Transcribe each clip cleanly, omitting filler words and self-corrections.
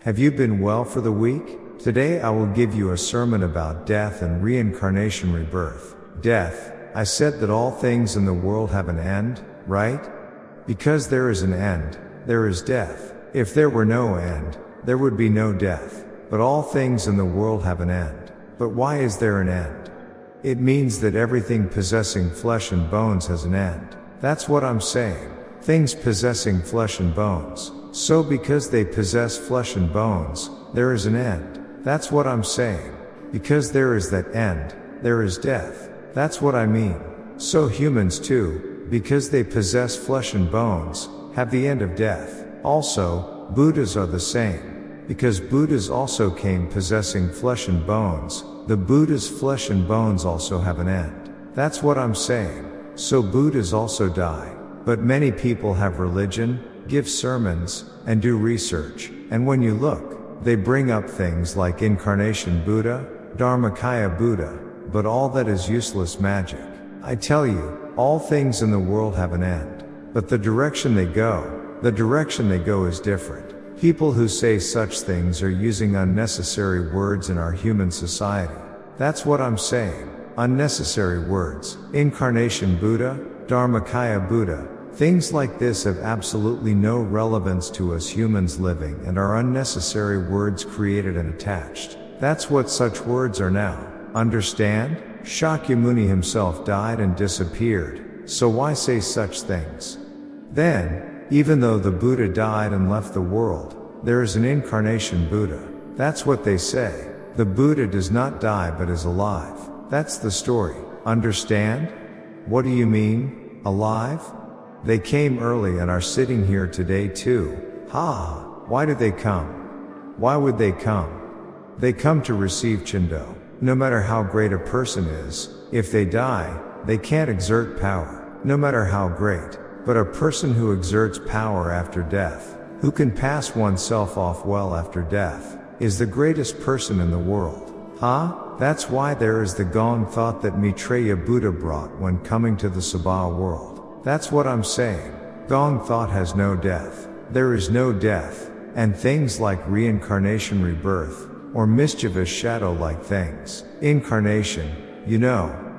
Have you been well for the week? Today I will give you a sermon about death and reincarnation rebirth. Death. I said that all things in the world have an end, right? Because there is an end, there is death. If there were no end, there would be no death. But all things in the world have an end. But why is there an end? It means that everything possessing flesh and bones has an end. That's what I'm saying. Things possessing flesh and bones. So because they possess flesh and bones, there is an end. That's what I'm saying. Because there is that end, there is death. That's what I mean. So humans too, because they possess flesh and bones, have the end of death. Also, Buddhas are the same. Because Buddhas also came possessing flesh and bones, the Buddha's flesh and bones also have an end. That's what I'm saying. So Buddhas also die. But many people have religion, give sermons, and do research. And when you look, they bring up things like Incarnation Buddha, Dharmakaya Buddha, but all that is useless magic. I tell you, all things in the world have an end. But the direction they go is different. People who say such things are using unnecessary words in our human society. That's what I'm saying. Unnecessary words. Incarnation Buddha, Dharmakaya Buddha. Things like this have absolutely no relevance to us humans living and are unnecessary words created and attached. That's what such words are now. Understand? Shakyamuni himself died and disappeared, so why say such things? Then, even though the Buddha died and left the world, there is an incarnation Buddha. That's what they say. The Buddha does not die but is alive. That's the story. Understand? What do you mean, alive? They came early and are sitting here today too. Ha! Why did they come? Why would they come? They come to receive Chindo. No matter how great a person is, if they die, they can't exert power, no matter how great. But a person who exerts power after death, who can pass oneself off well after death, is the greatest person in the world. That's why there is the gong thought that Maitreya Buddha brought when coming to the Sabha world. That's what I'm saying. Gong thought has no death. There is no death, and things like reincarnation rebirth, or mischievous shadow-like things. Incarnation,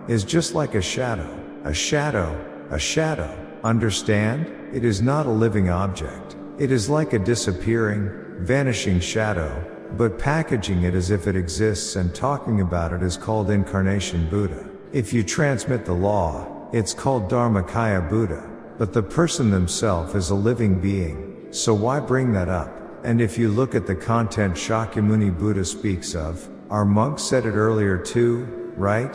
is just like a shadow. A shadow. Understand? It is not a living object. It is like a disappearing, vanishing shadow, but packaging it as if it exists and talking about it is called Incarnation Buddha. If you transmit the law, it's called Dharmakaya Buddha, but the person themselves is a living being, so why bring that up? And if you look at the content Shakyamuni Buddha speaks of, our monk said it earlier too, right?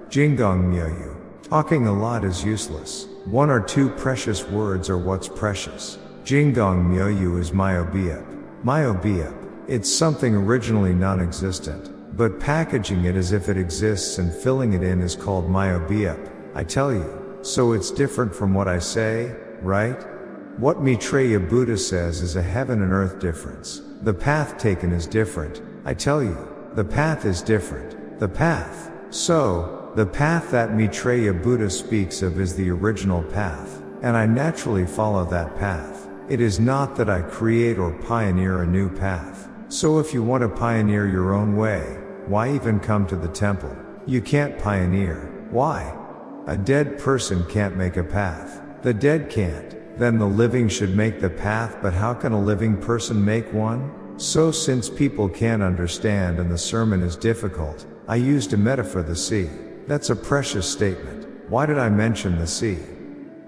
Jingong Myoyu. Talking a lot is useless. One or two precious words are what's precious. Jingong Myoyu is Myobiap. It's something originally non-existent, but packaging it as if it exists and filling it in is called Myobiap, I tell you. So it's different from what I say, right? What Maitreya Buddha says is a heaven and earth difference. The path taken is different, I tell you. The path is different. The path. So, the path that Maitreya Buddha speaks of is the original path, and I naturally follow that path. It is not that I create or pioneer a new path. So if you want to pioneer your own way, why even come to the temple? You can't pioneer. Why? A dead person can't make a path. The dead can't. Then the living should make the path, but how can a living person make one? So since people can't understand and the sermon is difficult, I used a metaphor, the sea. That's a precious statement. Why did I mention the sea?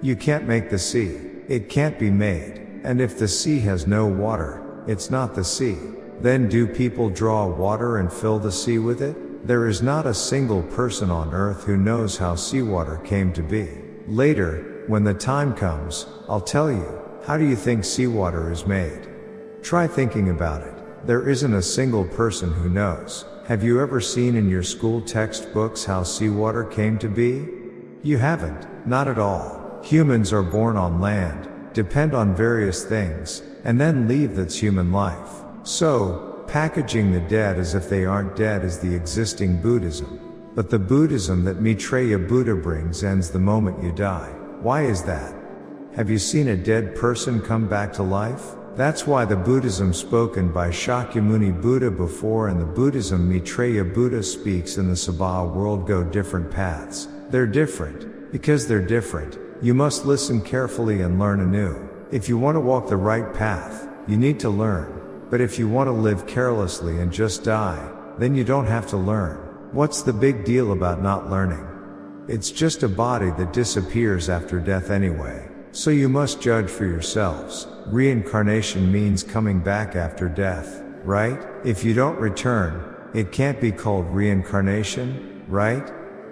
You can't make the sea. It can't be made. And if the sea has no water, it's not the sea. Then do people draw water and fill the sea with it? There is not a single person on earth who knows how seawater came to be. Later, when the time comes, I'll tell you. How do you think seawater is made? Try thinking about it. There isn't a single person who knows. Have you ever seen in your school textbooks how seawater came to be? You haven't, not at all. Humans are born on land, depend on various things, and then leave. That's human life. So, packaging the dead as if they aren't dead is the existing Buddhism. But the Buddhism that Maitreya Buddha brings ends the moment you die. Why is that? Have you seen a dead person come back to life? That's why the Buddhism spoken by Shakyamuni Buddha before and the Buddhism Maitreya Buddha speaks in the Sabha world go different paths. They're different. Because they're different, you must listen carefully and learn anew. If you want to walk the right path, you need to learn. But if you want to live carelessly and just die, then you don't have to learn. What's the big deal about not learning? It's just a body that disappears after death anyway. So you must judge for yourselves. Reincarnation means coming back after death, right? If you don't return, it can't be called reincarnation, right?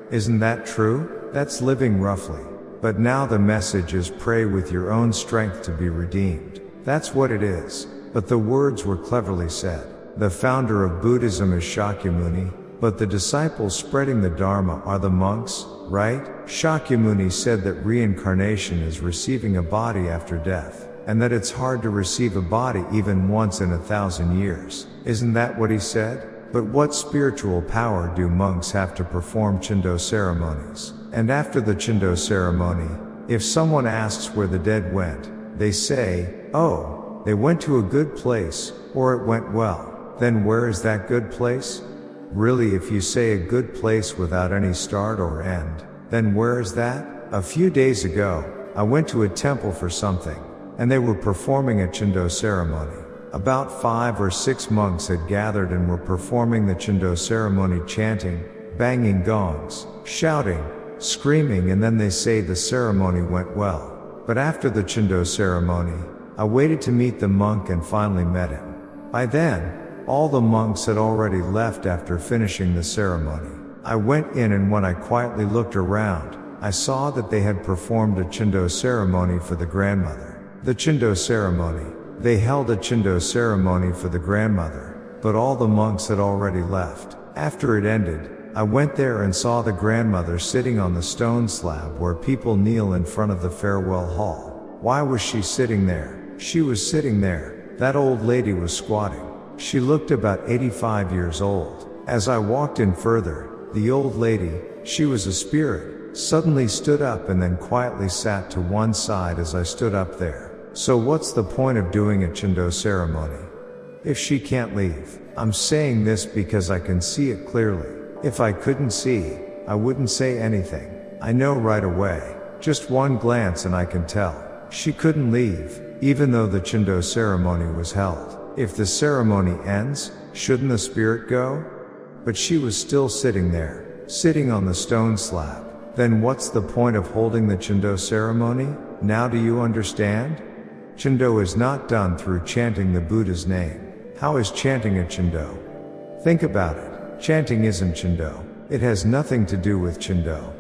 Isn't that true? That's living roughly. But now the message is pray with your own strength to be redeemed. That's what it is. But the words were cleverly said. The founder of Buddhism is Shakyamuni, but the disciples spreading the Dharma are the monks, right? Shakyamuni said that reincarnation is receiving a body after death, and that it's hard to receive a body even once in 1,000 years. Isn't that what he said? But what spiritual power do monks have to perform Chindo ceremonies? And after the Chindo ceremony, if someone asks where the dead went, they say, oh, they went to a good place, or it went well. Then where is that good place? Really, if you say a good place without any start or end, then where is that? A few days ago, I went to a temple for something, and they were performing a Chindo ceremony. About 5 or 6 monks had gathered and were performing the Chindo ceremony, chanting, banging gongs, shouting, screaming, and then they say the ceremony went well. But after the Chindo ceremony, I waited to meet the monk and finally met him. By then, all the monks had already left after finishing the ceremony. I went in, and when I quietly looked around, I saw that they had performed a Chindo ceremony for the grandmother. The Chindo ceremony. They held a Chindo ceremony for the grandmother, but all the monks had already left. After it ended, I went there and saw the grandmother sitting on the stone slab where people kneel in front of the farewell hall. Why was she sitting there? She was sitting there. That old lady was squatting. She looked about 85 years old. As I walked in further, the old lady, she was a spirit, suddenly stood up and then quietly sat to one side as I stood up there. So what's the point of doing a Chindo ceremony if she can't leave? I'm saying this because I can see it clearly. If I couldn't see, I wouldn't say anything. I know right away. Just one glance and I can tell. She couldn't leave, even though the Chindo ceremony was held. If the ceremony ends, shouldn't the spirit go? But she was still sitting there, sitting on the stone slab. Then what's the point of holding the Chindo ceremony? Now do you understand? Chindo is not done through chanting the Buddha's name. How is chanting a Chindo? Think about it. Chanting isn't Chindo. It has nothing to do with Chindo.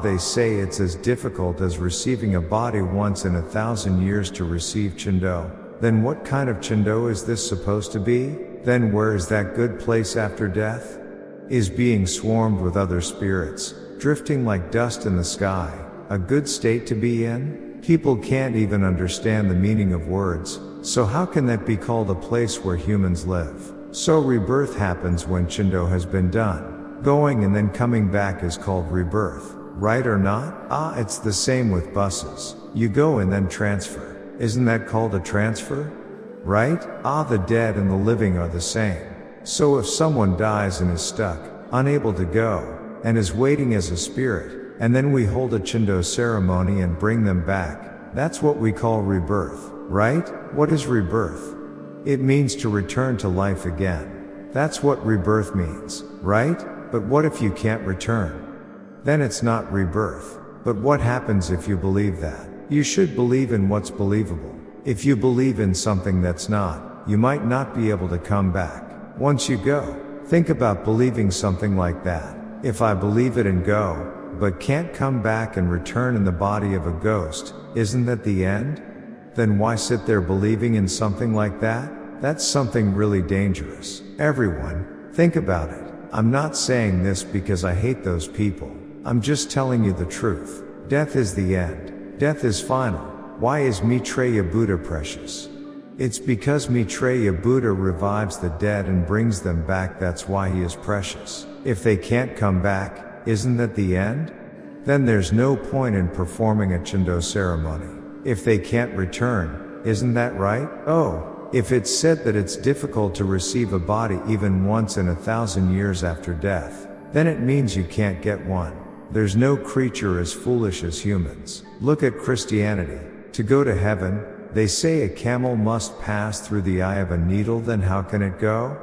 They say it's as difficult as receiving a body once in 1,000 years to receive Chindo. Then what kind of Chindo is this supposed to be? Then where is that good place after death? Is being swarmed with other spirits, drifting like dust in the sky, a good state to be in? People can't even understand the meaning of words, so how can that be called a place where humans live? So rebirth happens when Chindo has been done. Going and then coming back is called rebirth, right or not? It's the same with buses. You go and then transfer. Isn't that called a transfer? Right? The dead and the living are the same. So if someone dies and is stuck, unable to go, and is waiting as a spirit, and then we hold a Chindo ceremony and bring them back, that's what we call rebirth, right? What is rebirth? It means to return to life again. That's what rebirth means, right? But what if you can't return? Then it's not rebirth. But what happens if you believe that? You should believe in what's believable. If you believe in something that's not, you might not be able to come back. Once you go, think about believing something like that. If I believe it and go, but can't come back and return in the body of a ghost, isn't that the end? Then why sit there believing in something like that? That's something really dangerous. Everyone, think about it. I'm not saying this because I hate those people. I'm just telling you the truth. Death is the end. Death is final. Why is Maitreya Buddha precious? It's because Maitreya Buddha revives the dead and brings them back. That's why he is precious. If they can't come back, isn't that the end? Then there's no point in performing a Chindo ceremony. If they can't return, isn't that right? if it's said that it's difficult to receive a body even once in 1,000 years after death, then it means you can't get one. There's no creature as foolish as humans. Look at Christianity. To go to heaven, they say a camel must pass through the eye of a needle, then how can it go?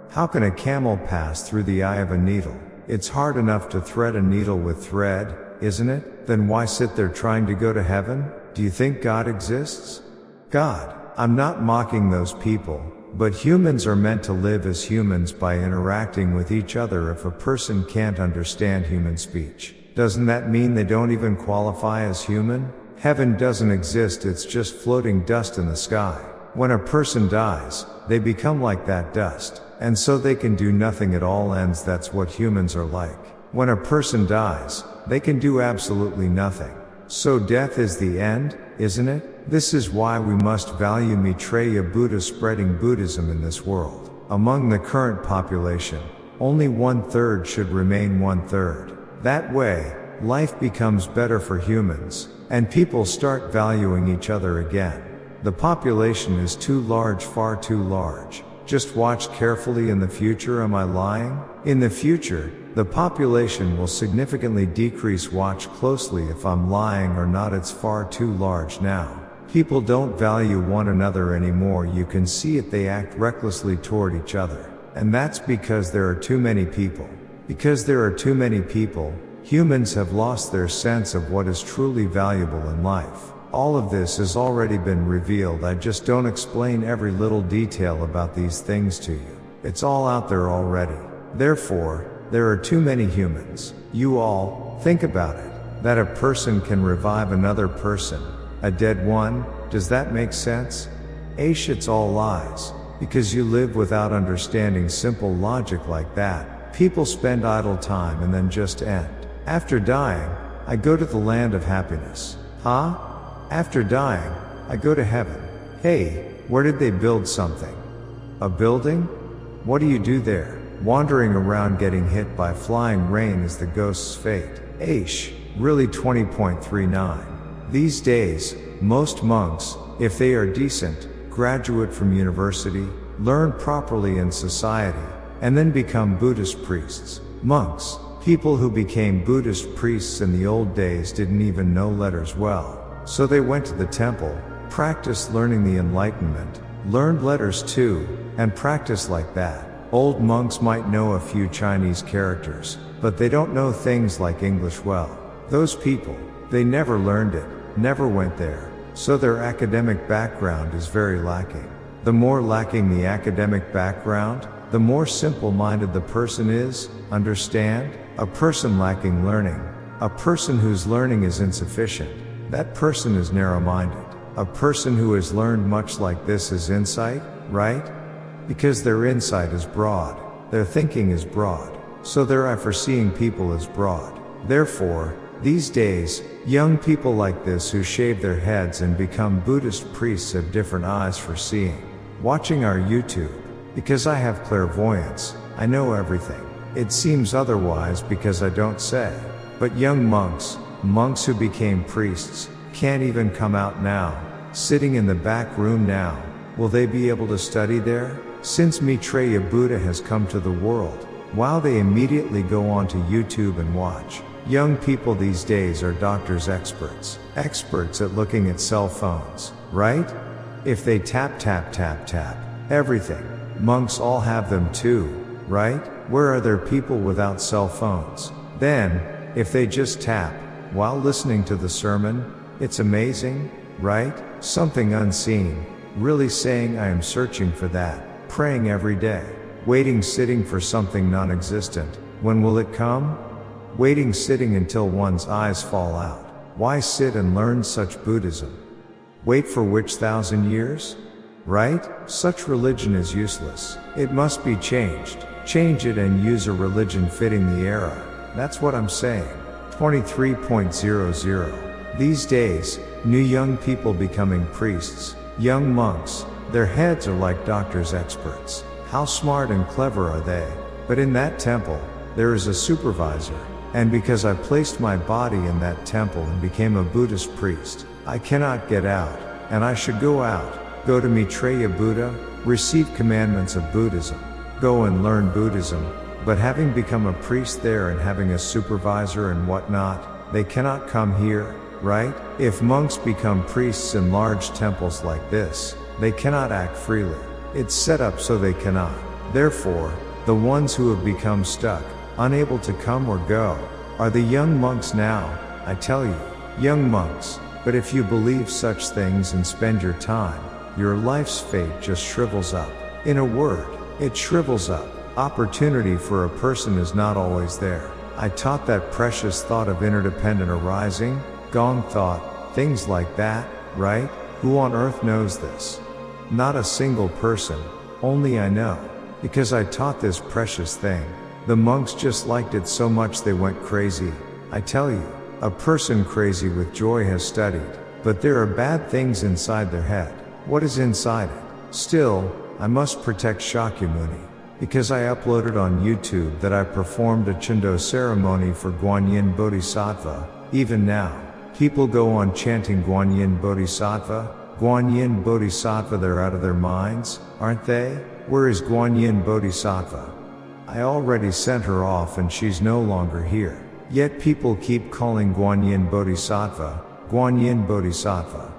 How can a camel pass through the eye of a needle? It's hard enough to thread a needle with thread, isn't it? Then why sit there trying to go to heaven? Do you think God exists? God. I'm not mocking those people, but humans are meant to live as humans by interacting with each other. If a person can't understand human speech, doesn't that mean they don't even qualify as human? Heaven doesn't exist, it's just floating dust in the sky. When a person dies, they become like that dust, and so they can do nothing at all. Ends. That's what humans are like. When a person dies, they can do absolutely nothing. So death is the end, isn't it? This is why we must value Maitreya Buddha spreading Buddhism in this world. Among the current population, only 1/3 should remain 1/3. That way, life becomes better for humans, and people start valuing each other again. The population is too large, far too large. Just watch carefully in the future. Am I lying? In the future, the population will significantly decrease. Watch closely if I'm lying or not. It's far too large now. People don't value one another anymore. You can see it. They act recklessly toward each other. And that's because there are too many people. Because there are too many people, humans have lost their sense of what is truly valuable in life. All of this has already been revealed. I just don't explain every little detail about these things to you. It's all out there already. Therefore, there are too many humans. You all, think about it. That a person can revive another person, a dead one, does that make sense? It's all lies. Because you live without understanding simple logic like that, people spend idle time and then just end. After dying, I go to the land of happiness. Huh? After dying, I go to heaven. Hey, where did they build something? A building? What do you do there? Wandering around getting hit by flying rain is the ghost's fate. Really 20.39. These days, most monks, if they are decent, graduate from university, learn properly in society, and then become Buddhist priests. Monks, people who became Buddhist priests in the old days didn't even know letters well. So they went to the temple, practiced learning the enlightenment, learned letters too, and practiced like that. Old monks might know a few Chinese characters, but they don't know things like English well. Those people, they never learned it, never went there, so their academic background is very lacking. The more lacking the academic background, the more simple-minded the person is, understand? A person lacking learning, a person whose learning is insufficient, that person is narrow-minded. A person who has learned much like this is insight, right? Because their insight is broad, their thinking is broad, so their eye for seeing people is broad. Therefore, these days, young people like this who shave their heads and become Buddhist priests have different eyes for seeing. Watching our YouTube, because I have clairvoyance, I know everything. It seems otherwise because I don't say. But young monks who became priests, can't even come out now, sitting in the back room now. Will they be able to study there? Since Maitreya Buddha has come to the world, wow, they immediately go onto YouTube and watch. Young people these days are doctors, experts at looking at cell phones, right? If they tap, everything. Monks all have them too, right? Where are there people without cell phones? Then, if they just tap, while listening to the sermon, it's amazing, right? Something unseen, really saying I am searching for that, praying every day, waiting, sitting for something non-existent. When will it come? Waiting, sitting until one's eyes fall out. Why sit and learn such Buddhism? Wait for which 1,000 years? Right? Such religion is useless. It must be changed. Change it and use a religion fitting the era. That's what I'm saying. 23.00. These days, new young people becoming priests, young monks, their heads are like doctors, experts. How smart and clever are they? But in that temple, there is a supervisor. And because I placed my body in that temple and became a Buddhist priest, I cannot get out, and I should go out. Go to Maitreya Buddha, receive commandments of Buddhism. Go and learn Buddhism, but having become a priest there and having a supervisor and whatnot, they cannot come here, right? If monks become priests in large temples like this, they cannot act freely. It's set up so they cannot. Therefore, the ones who have become stuck, unable to come or go, are the young monks now, I tell you, young monks. But if you believe such things and spend your time, your life's fate just shrivels up. In a word, it shrivels up. Opportunity for a person is not always there. I taught that precious thought of interdependent arising, gong thought, things like that, right? Who on earth knows this? Not a single person, only I know. Because I taught this precious thing. The monks just liked it so much they went crazy. I tell you, a person crazy with joy has studied, but there are bad things inside their head. What is inside it? Still, I must protect Shakyamuni, because I uploaded on YouTube that I performed a Chundo ceremony for Guanyin Bodhisattva. Even now, people go on chanting Guanyin Bodhisattva. Guanyin Bodhisattva, they're out of their minds, aren't they? Where is Guanyin Bodhisattva? I already sent her off and she's no longer here. Yet people keep calling Guanyin Bodhisattva, Guanyin Bodhisattva.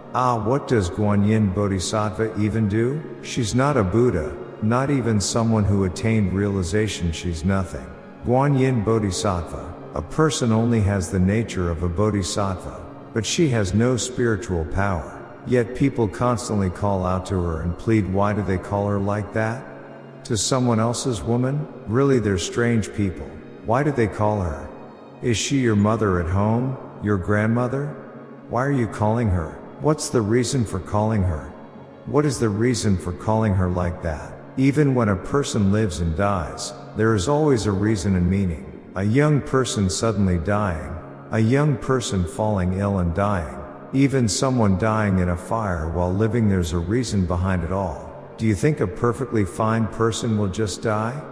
What does Guanyin Bodhisattva even do? She's not a Buddha, not even someone who attained realization. She's nothing. Guanyin Bodhisattva, a person only has the nature of a bodhisattva, but she has no spiritual power. Yet people constantly call out to her and plead. Why do they call her like that? To someone else's woman? Really, they're strange people. Why do they call her? Is she your mother at home? Your grandmother? Why are you calling her? What's the reason for calling her? What is the reason for calling her like that? Even when a person lives and dies, there is always a reason and meaning. A young person suddenly dying, a young person falling ill and dying, even someone dying in a fire while living, there's a reason behind it all. Do you think a perfectly fine person will just die?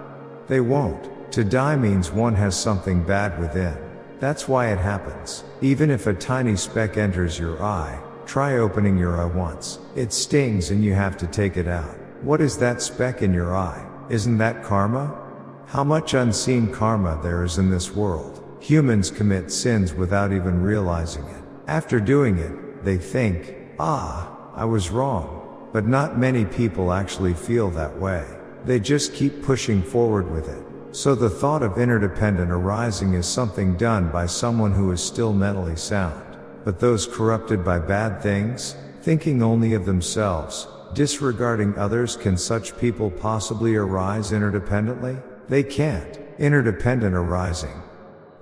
They won't. To die means one has something bad within. That's why it happens. Even if a tiny speck enters your eye, try opening your eye once. It stings and you have to take it out. What is that speck in your eye? Isn't that karma? How much unseen karma there is in this world. Humans commit sins without even realizing it. After doing it, they think, I was wrong. But not many people actually feel that way. They just keep pushing forward with it. So the thought of interdependent arising is something done by someone who is still mentally sound. But those corrupted by bad things, thinking only of themselves, disregarding others, can such people possibly arise interdependently? They can't. Interdependent arising.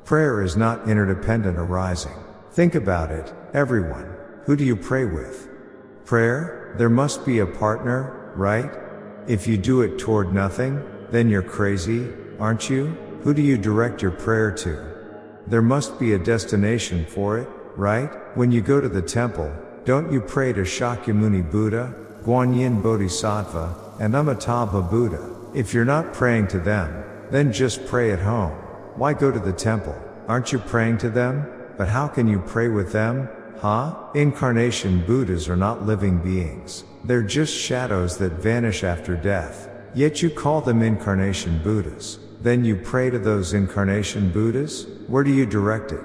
Prayer is not interdependent arising. Think about it, everyone. Who do you pray with? Prayer? There must be a partner, right? If you do it toward nothing, then you're crazy, aren't you? Who do you direct your prayer to? There must be a destination for it, right? When you go to the temple, don't you pray to Shakyamuni Buddha, Guanyin Bodhisattva, and Amitabha Buddha? If you're not praying to them, then just pray at home. Why go to the temple? Aren't you praying to them? But how can you pray with them? Incarnation Buddhas are not living beings. They're just shadows that vanish after death. Yet you call them incarnation Buddhas. Then you pray to those incarnation Buddhas? Where do you direct it?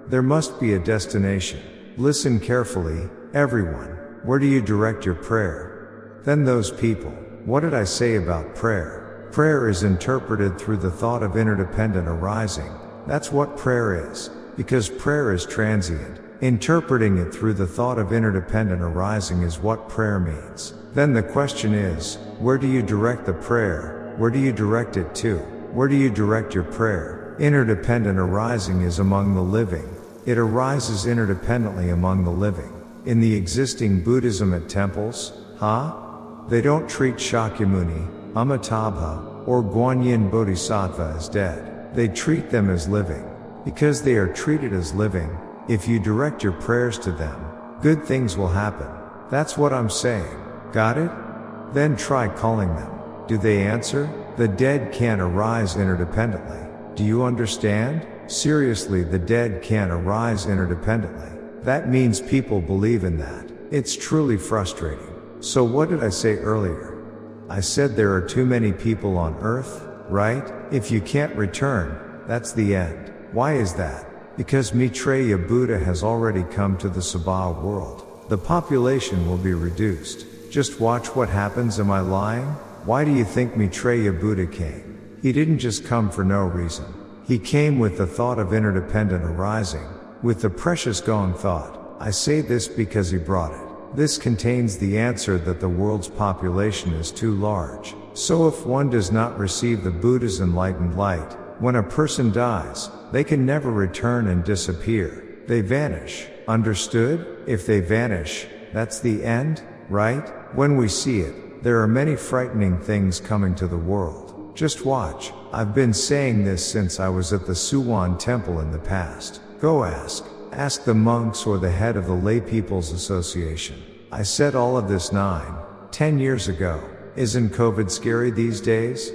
There must be a destination. Listen carefully, everyone. Where do you direct your prayer? Then those people. What did I say about prayer? Prayer is interpreted through the thought of interdependent arising. That's what prayer is. Because prayer is transient. Interpreting it through the thought of interdependent arising is what prayer means. Then the question is, where do you direct the prayer? Where do you direct it to? Where do you direct your prayer? Interdependent arising is among the living. It arises interdependently among the living. In the existing Buddhism at temples, they don't treat Shakyamuni, Amitabha, or Guanyin Bodhisattva as dead. They treat them as living. Because they are treated as living, if you direct your prayers to them, good things will happen. That's what I'm saying. Got it? Then try calling them. Do they answer? The dead can't arise interdependently. Do you understand? Seriously, the dead can't arise interdependently. That means people believe in that. It's truly frustrating. So what did I say earlier? I said there are too many people on earth, right? If you can't return, that's the end. Why is that? Because Maitreya Buddha has already come to the Sabha world. The population will be reduced. Just watch what happens. Am I lying? Why do you think Maitreya Buddha came? He didn't just come for no reason. He came with the thought of interdependent arising, with the precious gong thought. I say this because he brought it. This contains the answer that the world's population is too large. So if one does not receive the Buddha's enlightened light, when a person dies, they can never return and disappear. They vanish. Understood? If they vanish, that's the end, right? When we see it, there are many frightening things coming to the world. Just watch. I've been saying this since I was at the Suwan temple in the past. Go ask. Ask the monks or the head of the Lay People's Association. I said all of this 10 years ago. Isn't COVID scary these days?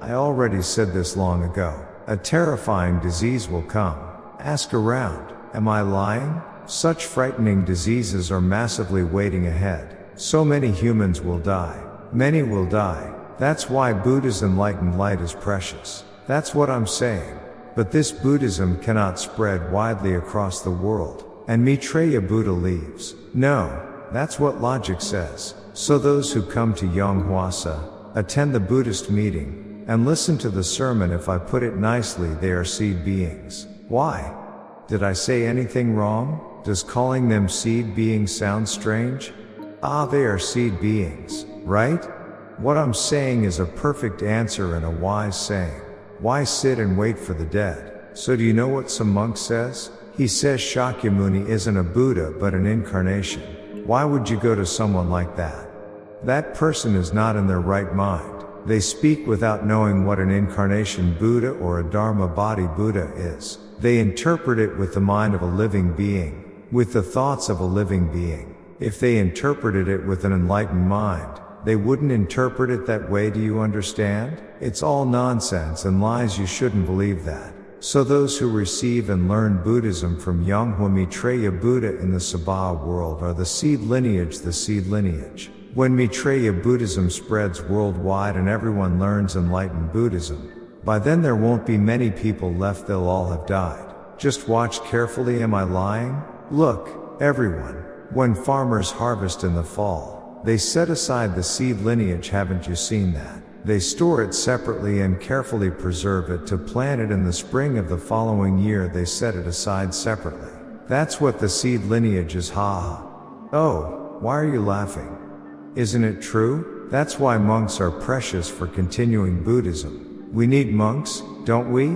I already said this long ago. A terrifying disease will come. Ask around. Am I lying? Such frightening diseases are massively waiting ahead. So many humans will die. Many will die. That's why Buddha's enlightened light is precious. That's what I'm saying. But this Buddhism cannot spread widely across the world, and Maitreya Buddha leaves. No, that's what logic says. So those who come to Yonghwasa, attend the Buddhist meeting, and listen to the sermon, if I put it nicely, they are seed beings. Why? Did I say anything wrong? Does calling them seed beings sound strange? They are seed beings, right? What I'm saying is a perfect answer and a wise saying. Why sit and wait for the dead? So do you know what some monk says? He says Shakyamuni isn't a Buddha but an incarnation. Why would you go to someone like that? That person is not in their right mind. They speak without knowing what an incarnation Buddha or a Dharma body Buddha is. They interpret it with the mind of a living being, with the thoughts of a living being. If they interpreted it with an enlightened mind, they wouldn't interpret it that way. Do you understand? It's all nonsense and lies. You shouldn't believe that. So those who receive and learn Buddhism from Yonghwa Maitreya Buddha in the Sabha world are the seed lineage. The seed lineage. When Maitreya Buddhism spreads worldwide and everyone learns enlightened Buddhism, by then there won't be many people left. They'll all have died. Just watch carefully. Am I lying? Look, everyone. When farmers harvest in the fall, they set aside the seed lineage. Haven't you seen that? They store it separately and carefully preserve it to plant it in the spring of the following year. They set it aside separately. That's what the seed lineage is. Ha ha. Oh, why are you laughing? Isn't it true? That's why monks are precious for continuing Buddhism. We need monks, don't we?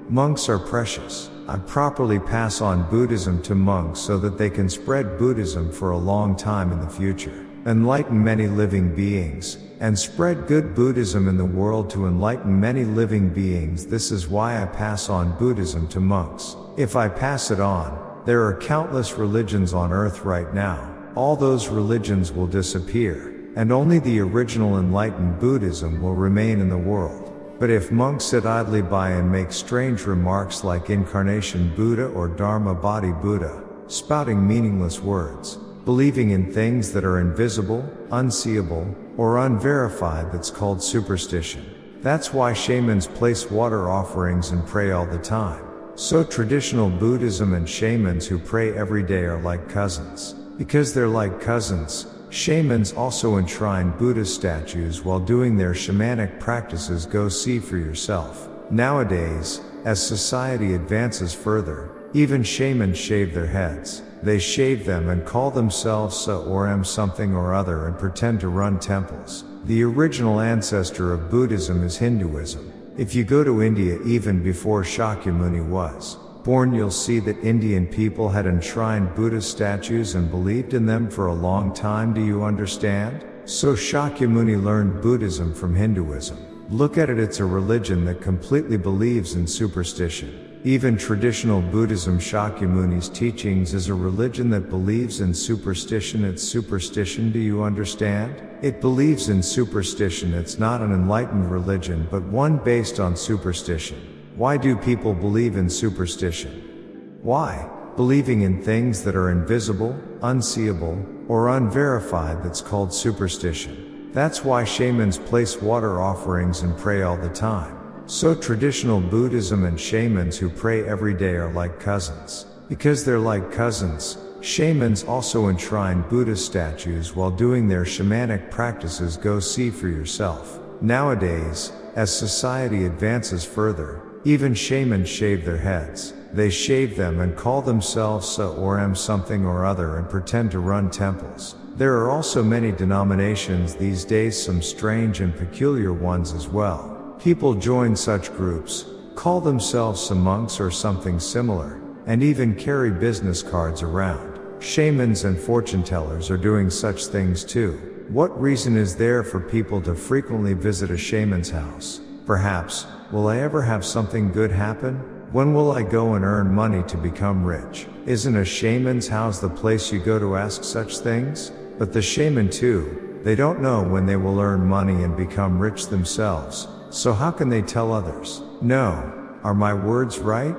Monks are precious. I properly pass on Buddhism to monks so that they can spread Buddhism for a long time in the future. Enlighten many living beings, and spread good Buddhism in the world to enlighten many living beings. This is why I pass on Buddhism to monks. If I pass it on, there are countless religions on earth right now. All those religions will disappear, and only the original enlightened Buddhism will remain in the world. But if monks sit idly by and make strange remarks like incarnation Buddha or Dharma body Buddha, spouting meaningless words, believing in things that are invisible, unseeable, or unverified, that's called superstition. That's why shamans place water offerings and pray all the time. So traditional Buddhism and shamans who pray every day are like cousins. Because they're like cousins, shamans also enshrine Buddha statues while doing their shamanic practices. Go see for yourself. Nowadays, as society advances further, even shamans shave their heads. They shave them and call themselves Sa or M something or other and pretend to run temples. The original ancestor of Buddhism is Hinduism. If you go to India even before Shakyamuni was born, you'll see that Indian people had enshrined Buddha statues and believed in them for a long time. Do you understand? So Shakyamuni learned Buddhism from Hinduism. Look at it, it's a religion that completely believes in superstition. Even traditional Buddhism, Shakyamuni's teachings, is a religion that believes in superstition. It's superstition. Do you understand? It believes in superstition. It's not an enlightened religion but one based on superstition. Why do people believe in superstition? Why? believing in things that are invisible, unseeable, or unverified. That's called superstition. That's why shamans place water offerings and pray all the time. So traditional Buddhism and shamans who pray every day are like cousins. Because they're like cousins, shamans also enshrine Buddha statues while doing their shamanic practices. Go see for yourself. Nowadays, as society advances further, even shamans shave their heads. They shave them and call themselves Sa or M something or other and pretend to run temples. There are also many denominations these days, some strange and peculiar ones as well. People join such groups, call themselves some monks or something similar, and even carry business cards around. Shamans and fortune tellers are doing such things too. What reason is there for people to frequently visit a shaman's house? Perhaps, will I ever have something good happen? When will I go and earn money to become rich? Isn't a shaman's house the place you go to ask such things? But the shaman too, they don't know when they will earn money and become rich themselves. So how can they tell others? No. Are my words right?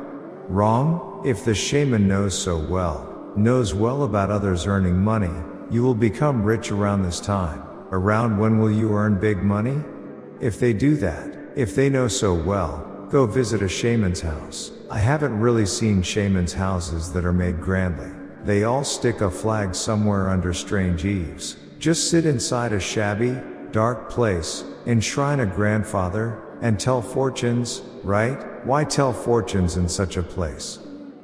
Wrong? If the shaman knows well about others earning money, you will become rich around this time. Around when will you earn big money? If they do that, if they know so well, go visit a shaman's house. I haven't really seen shamans' houses that are made grandly. They all stick a flag somewhere under strange eaves. Just sit inside a shabby, dark place, enshrine a grandfather, and tell fortunes, right? Why tell fortunes in such a place?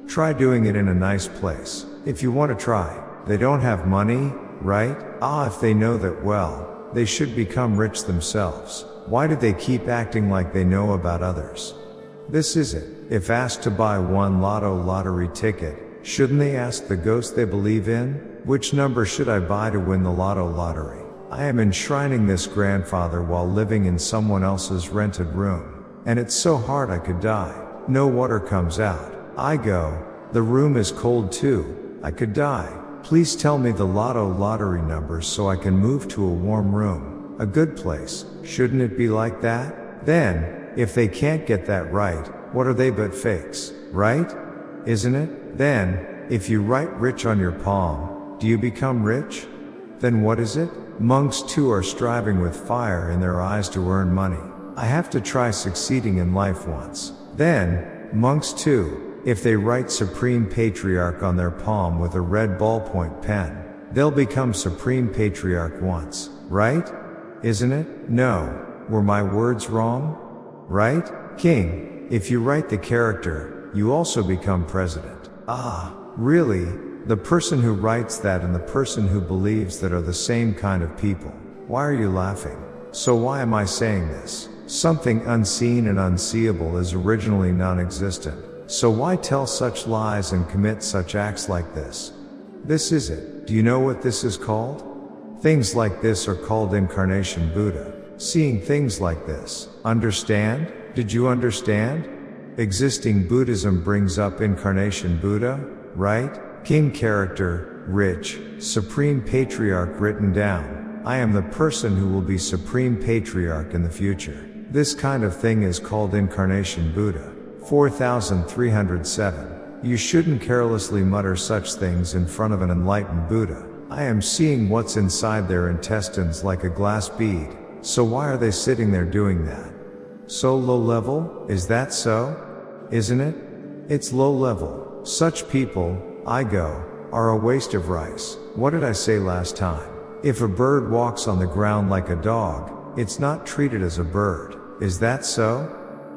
Try doing it in a nice place. If you want to try. They don't have money, right? If they know that well, they should become rich themselves. Why do they keep acting like they know about others? This is it. If asked to buy one lottery ticket, shouldn't they ask the ghost they believe in? Which number should I buy to win the lottery? I am enshrining this grandfather while living in someone else's rented room. And it's so hard I could die. No water comes out. I go. The room is cold too. I could die. Please tell me the lottery numbers so I can move to a warm room. A good place. Shouldn't it be like that? Then, if they can't get that right, what are they but fakes, right? Isn't it? Then, if you write rich on your palm, do you become rich? Then what is it? Monks too are striving with fire in their eyes to earn money. I have to try succeeding in life once. Then, monks too, if they write Supreme Patriarch on their palm with a red ballpoint pen, they'll become Supreme Patriarch once, right? Isn't it? No. Were my words wrong? Right? King, if you write the character, you also become president. Really? The person who writes that and the person who believes that are the same kind of people. Why are you laughing? So why am I saying this? Something unseen and unseeable is originally non-existent. So why tell such lies and commit such acts like this? This is it. Do you know what this is called? Things like this are called incarnation Buddha. Seeing things like this. Understand? Did you understand? Existing Buddhism brings up incarnation Buddha, right? King character, rich, Supreme Patriarch written down. I am the person who will be Supreme Patriarch in the future. This kind of thing is called incarnation Buddha. 4307. You shouldn't carelessly mutter such things in front of an enlightened Buddha. I am seeing what's inside their intestines like a glass bead. So why are they sitting there doing that? So low level? Is that so? Isn't it? It's low level. Such people, I go, are a waste of rice. What did I say last time? If a bird walks on the ground like a dog, it's not treated as a bird. Is that so?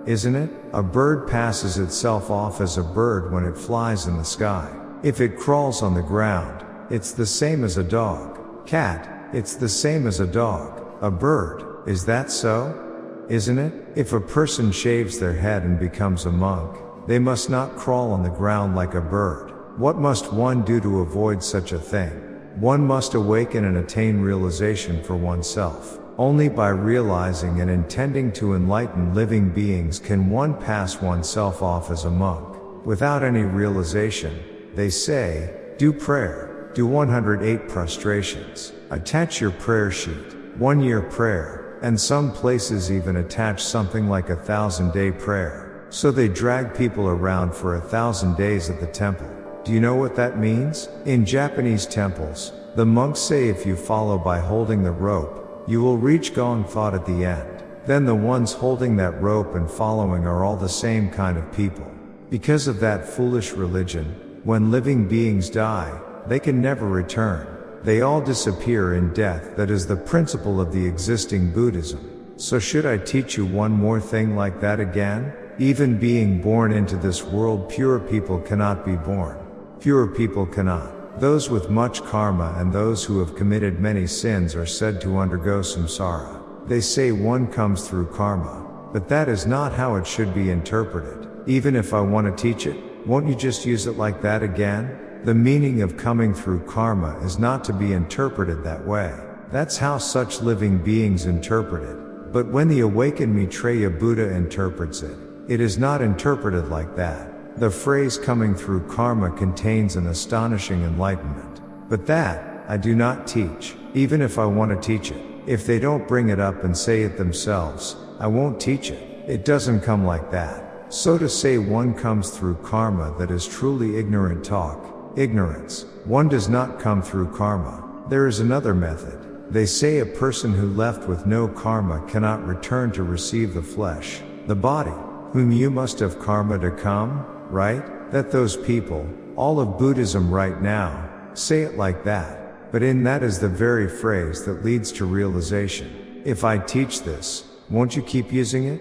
Isn't it? A bird passes itself off as a bird when it flies in the sky. If it crawls on the ground, it's the same as a dog. Cat, it's the same as a dog. A bird, is that so? Isn't it? If a person shaves their head and becomes a monk, they must not crawl on the ground like a bird. What must one do to avoid such a thing? One must awaken and attain realization for oneself. Only by realizing and intending to enlighten living beings can one pass oneself off as a monk. Without any realization, they say, do prayer, do 108 prostrations, attach your prayer sheet, 1 year prayer, and some places even attach something like 1,000-day prayer. So they drag people around for 1,000 days at the temple. Do you know what that means? In Japanese temples, the monks say if you follow by holding the rope, you will reach Gong Thought at the end. Then the ones holding that rope and following are all the same kind of people. Because of that foolish religion, when living beings die, they can never return. They all disappear in death. That is the principle of the existing Buddhism. So should I teach you one more thing like that again? Even being born into this world, pure people cannot be born. Pure people cannot. Those with much karma and those who have committed many sins are said to undergo samsara. They say one comes through karma, but that is not how it should be interpreted. Even if I want to teach it, won't you just use it like that again? The meaning of coming through karma is not to be interpreted that way. That's how such living beings interpret it. But when the awakened Maitreya Buddha interprets it, it is not interpreted like that. The phrase coming through karma contains an astonishing enlightenment. But that, I do not teach, even if I want to teach it. If they don't bring it up and say it themselves, I won't teach it. It doesn't come like that. So to say one comes through karma, that is truly ignorant talk. Ignorance. One does not come through karma. There is another method. They say a person who left with no karma cannot return to receive the flesh, the body, whom you must have karma to come, right? That those people, all of Buddhism right now, say it like that. But in that is the very phrase that leads to realization. If I teach this, won't you keep using it?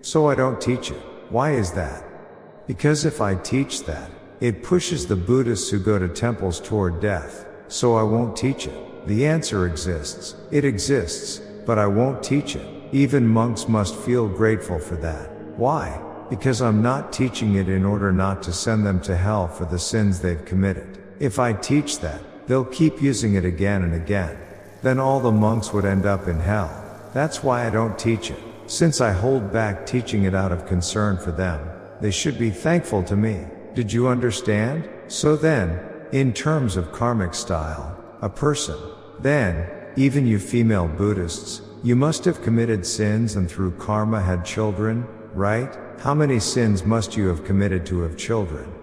So I don't teach it. Why is that? Because if I teach that, it pushes the Buddhists who go to temples toward death. So I won't teach it. The answer exists. It exists, but I won't teach it. Even monks must feel grateful for that. Why? Because I'm not teaching it in order not to send them to hell for the sins they've committed. If I teach that, they'll keep using it again and again. Then all the monks would end up in hell. That's why I don't teach it. Since I hold back teaching it out of concern for them, they should be thankful to me. Did you understand? So then, in terms of karmic style, a person, then, even you female Buddhists, you must have committed sins and through karma had children, right? How many sins must you have committed to have children?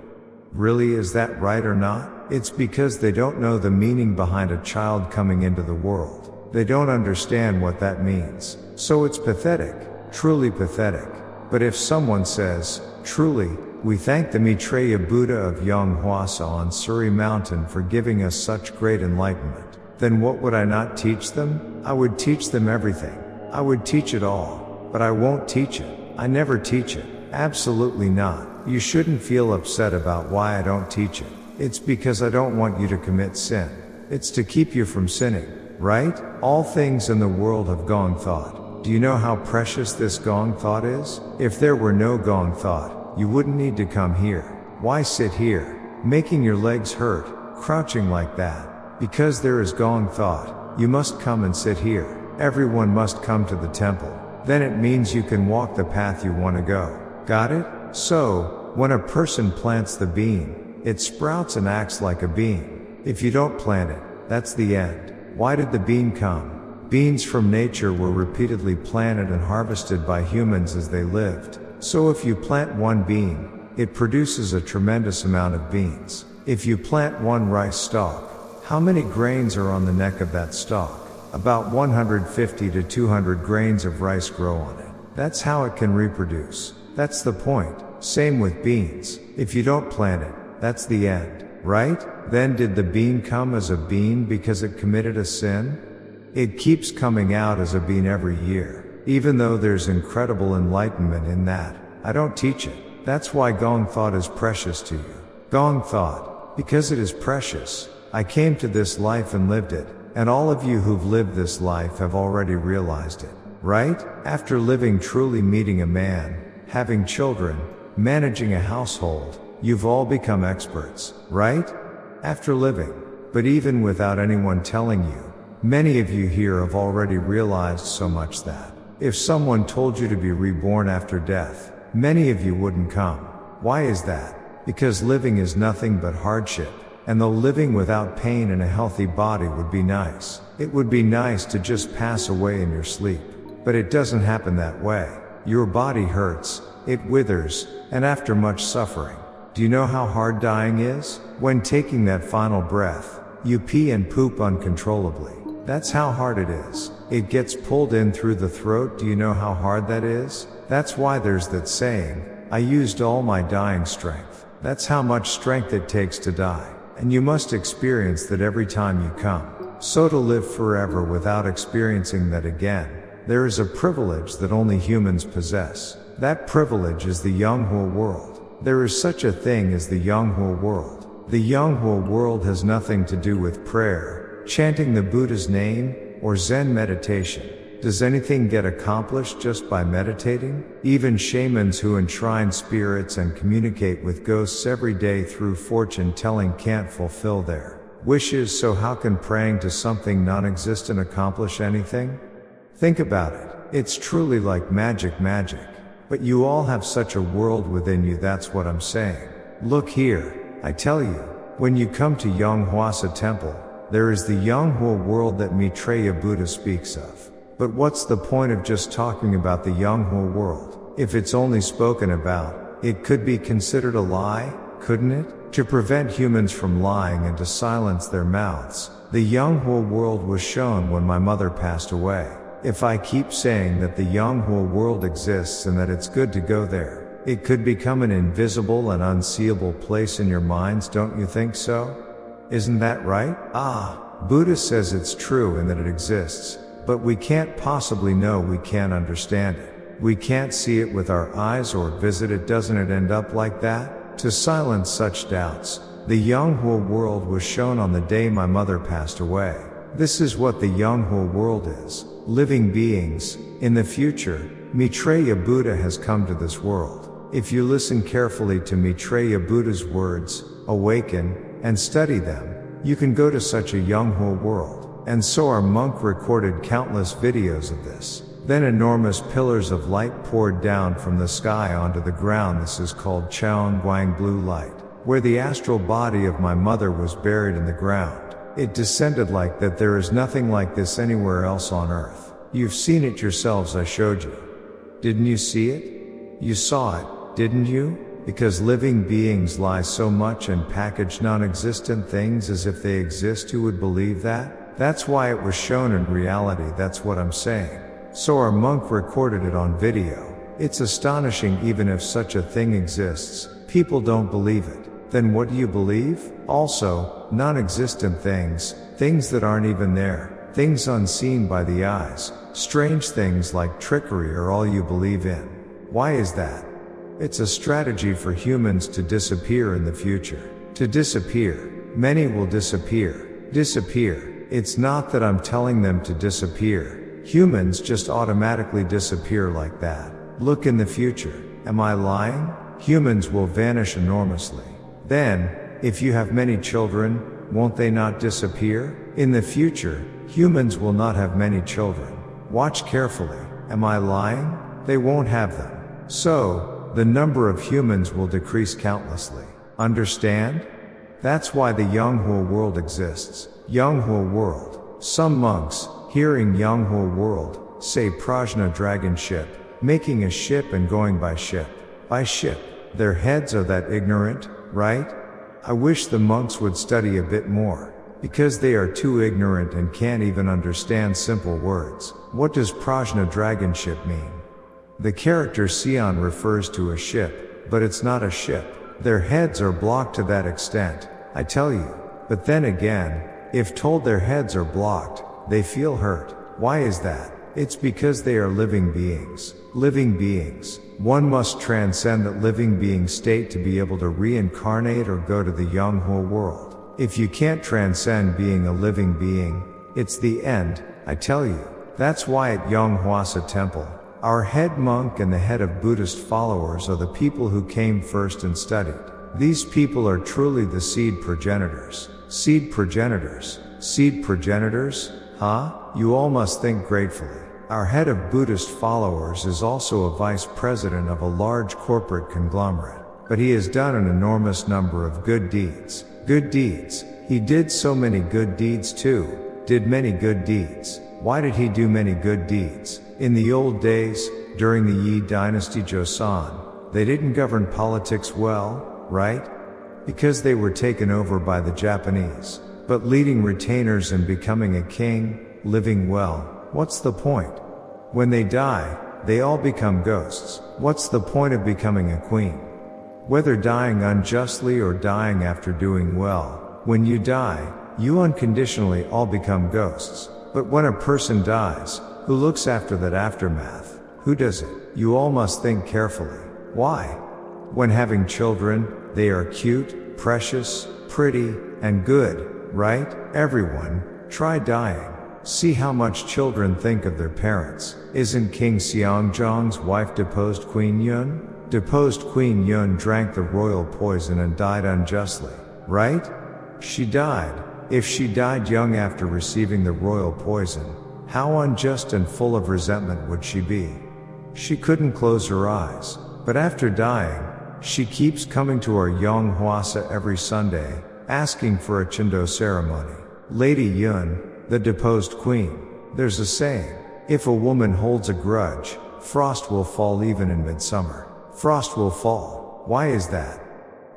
Really, is that right or not? It's because they don't know the meaning behind a child coming into the world. They don't understand what that means. So it's pathetic, truly pathetic. But if someone says, truly, we thank the Maitreya Buddha of Yonghwasa on Suri Mountain for giving us such great enlightenment, then what would I not teach them? I would teach them everything. I would teach it all. But I won't teach it. I never teach it. Absolutely not. You shouldn't feel upset about why I don't teach it. It's because I don't want you to commit sin. It's to keep you from sinning, right? All things in the world have Gong Thought. Do you know how precious this Gong Thought is? If there were no Gong Thought, you wouldn't need to come here. Why sit here, making your legs hurt, crouching like that? Because there is Gong Thought, you must come and sit here. Everyone must come to the temple. Then it means you can walk the path you want to go. Got it? So, when a person plants the bean, it sprouts and acts like a bean. If you don't plant it, that's the end. Why did the bean come? Beans from nature were repeatedly planted and harvested by humans as they lived. So if you plant one bean, it produces a tremendous amount of beans. If you plant one rice stalk, how many grains are on the neck of that stalk? About 150 to 200 grains of rice grow on it. That's how it can reproduce. That's the point. Same with beans. If you don't plant it, that's the end, right? Then did the bean come as a bean because it committed a sin? It keeps coming out as a bean every year. Even though there's incredible enlightenment in that, I don't teach it. That's why Gong Thought is precious to you. Gong Thought, because it is precious. I came to this life and lived it, and all of you who've lived this life have already realized it, right? After living, truly meeting a man, having children, managing a household, you've all become experts, right? After living. But even without anyone telling you, many of you here have already realized so much that if someone told you to be reborn after death, many of you wouldn't come. Why is that? Because living is nothing but hardship. And though living without pain and a healthy body would be nice, it would be nice to just pass away in your sleep. But it doesn't happen that way. Your body hurts, it withers, and after much suffering, Do you know how hard dying is? When taking that final breath, you pee and poop uncontrollably. That's how hard it is. It gets pulled in through the throat. Do you know how hard that is? That's why there's that saying, I used all my dying strength. That's how much strength it takes to die. And you must experience that every time you come. So to live forever without experiencing that again, there is a privilege that only humans possess. That privilege is the Yonghua world. There is such a thing as the Yonghua world. The Yonghua world has nothing to do with prayer, chanting the Buddha's name, or Zen meditation. Does anything get accomplished just by meditating? Even shamans who enshrine spirits and communicate with ghosts every day through fortune telling can't fulfill their wishes, so how can praying to something non-existent accomplish anything? Think about it. It's truly like magic. But you all have such a world within you, that's what I'm saying. Look here, I tell you, when you come to Yonghua Temple, there is the Yonghua world that Maitreya Buddha speaks of. But what's the point of just talking about the Yonghua world? If it's only spoken about, it could be considered a lie, couldn't it? To prevent humans from lying and to silence their mouths, the Yonghua world was shown when my mother passed away. If I keep saying that the Yonghua world exists and that it's good to go there, it could become an invisible and unseeable place in your minds, don't you think so? Isn't that right? Buddha says it's true and that it exists, but we can't possibly know, we can't understand it. We can't see it with our eyes or visit it. Doesn't it end up like that? To silence such doubts, the Yonghua world was shown on the day my mother passed away. This is what the Yonghua world is. Living beings. In the future, Maitreya Buddha has come to this world. If you listen carefully to Maitreya Buddha's words, awaken, and study them, you can go to such a Yonghua world. And so our monk recorded countless videos of this. Then enormous pillars of light poured down from the sky onto the ground. This is called Chaoguang blue light, where the astral body of my mother was buried in the ground. It descended like that. There is nothing like this anywhere else on earth. You've seen it yourselves, I showed you. Didn't you see it? You saw it, didn't you? Because living beings lie so much and package non-existent things as if they exist. Who would believe that? That's why it was shown in reality, that's what I'm saying. So our monk recorded it on video. It's astonishing. Even if such a thing exists, people don't believe it. Then what do you believe? Also, non-existent things, things that aren't even there, things unseen by the eyes, strange things like trickery are all you believe in. Why is that? It's a strategy for humans to disappear in the future. To disappear. Many will disappear. Disappear. It's not that I'm telling them to disappear. Humans just automatically disappear like that. Look in the future. Am I lying? Humans will vanish enormously. Then, if you have many children, won't they not disappear? In the future, humans will not have many children. Watch carefully. Am I lying? They won't have them. So, the number of humans will decrease countlessly. Understand? That's why the Yonghua world exists. Yonghua world. Some monks, hearing Yonghua world, say prajna dragon ship, making a ship and going by ship. By ship. Their heads are that ignorant, right? I wish the monks would study a bit more, because they are too ignorant and can't even understand simple words. What does prajna dragon ship mean? The character Sion refers to a ship, but it's not a ship. Their heads are blocked to that extent, I tell you. But then again, if told their heads are blocked, they feel hurt. Why is that? It's because they are living beings. Living beings. One must transcend that living being state to be able to reincarnate or go to the Yonghua world. If you can't transcend being a living being, it's the end, I tell you. That's why at Yonghua Temple, our head monk and the head of Buddhist followers are the people who came first and studied. These people are truly the seed progenitors. Seed progenitors. Seed progenitors? Huh? You all must think gratefully. Our head of Buddhist followers is also a vice president of a large corporate conglomerate. But he has done an enormous number of good deeds. Good deeds. He did so many good deeds too. Did many good deeds. Why did he do many good deeds? In the old days, during the Yi dynasty Joseon, they didn't govern politics well. right? Because they were taken over by the Japanese. But leading retainers and becoming a king, living well, what's the point? When they die, they all become ghosts. What's the point of becoming a queen? Whether dying unjustly or dying after doing well, when you die, you unconditionally all become ghosts. But when a person dies, who looks after that aftermath? Who does it? You all must think carefully. Why? When having children, they are cute, precious, pretty, and good, right? Everyone, try dying. See how much children think of their parents. Isn't King Seongjong's wife deposed Queen Yun? Deposed Queen Yun drank the royal poison and died unjustly, right? She died. If she died young after receiving the royal poison, how unjust and full of resentment would she be? She couldn't close her eyes. But after dying, she keeps coming to our Yonghwasa every Sunday, asking for a Chindo ceremony. Lady Yun, the deposed queen. There's a saying, if a woman holds a grudge, frost will fall even in midsummer. Frost will fall. Why is that?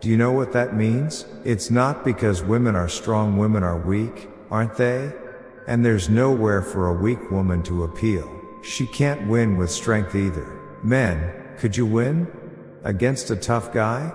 Do you know what that means? It's not because women are strong, women are weak, aren't they? And there's nowhere for a weak woman to appeal. She can't win with strength either. Men, could you win? Against a tough guy?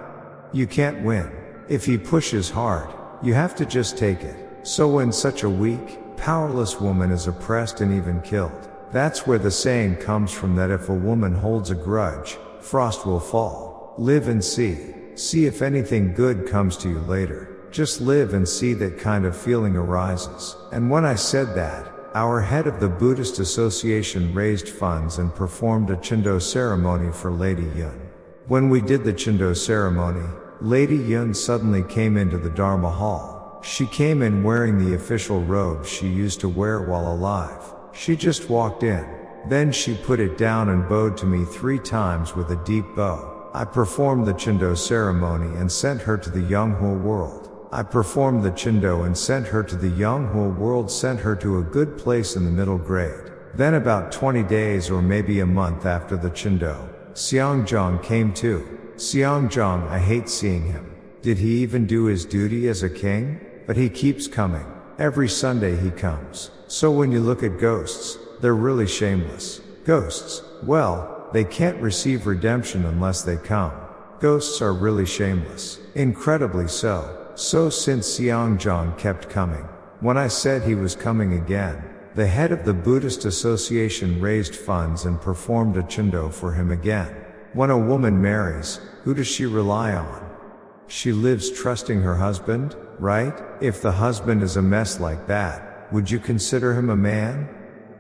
You can't win. If he pushes hard, you have to just take it. So when such a weak, powerless woman is oppressed and even killed, that's where the saying comes from, that if a woman holds a grudge, frost will fall. Live and see. See if anything good comes to you later. Just live and see that kind of feeling arises. And when I said that, our head of the Buddhist Association raised funds and performed a Chindo ceremony for Lady Yun. When we did the Chindo ceremony, Lady Yun suddenly came into the Dharma hall. She came in wearing the official robe she used to wear while alive. She just walked in. Then she put it down and bowed to me 3 times with a deep bow. I performed the Chindo ceremony and sent her to the Yonghua world. I performed the Chindo and sent her to the Yonghua world, sent her to a good place in the middle grade. Then about 20 days or maybe a month after the Chindo, Seongjong came too. Seongjong, I hate seeing him. Did he even do his duty as a king? But he keeps coming. Every Sunday he comes. So when you look at ghosts, they're really shameless. Ghosts, well, they can't receive redemption unless they come. Ghosts are really shameless. Incredibly so. So since Seongjong kept coming, when I said he was coming again, the head of the Buddhist Association raised funds and performed a Chindo for him again. When a woman marries, who does she rely on? She lives trusting her husband, right? If the husband is a mess like that, would you consider him a man?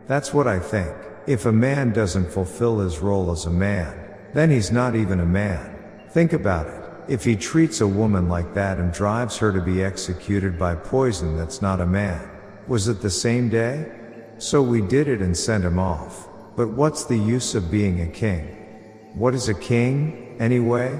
That's what I think. If a man doesn't fulfill his role as a man, then he's not even a man. Think about it. If he treats a woman like that and drives her to be executed by poison, that's not a man. Was it the same day? So we did it and sent him off. But what's the use of being a king? What is a king, anyway?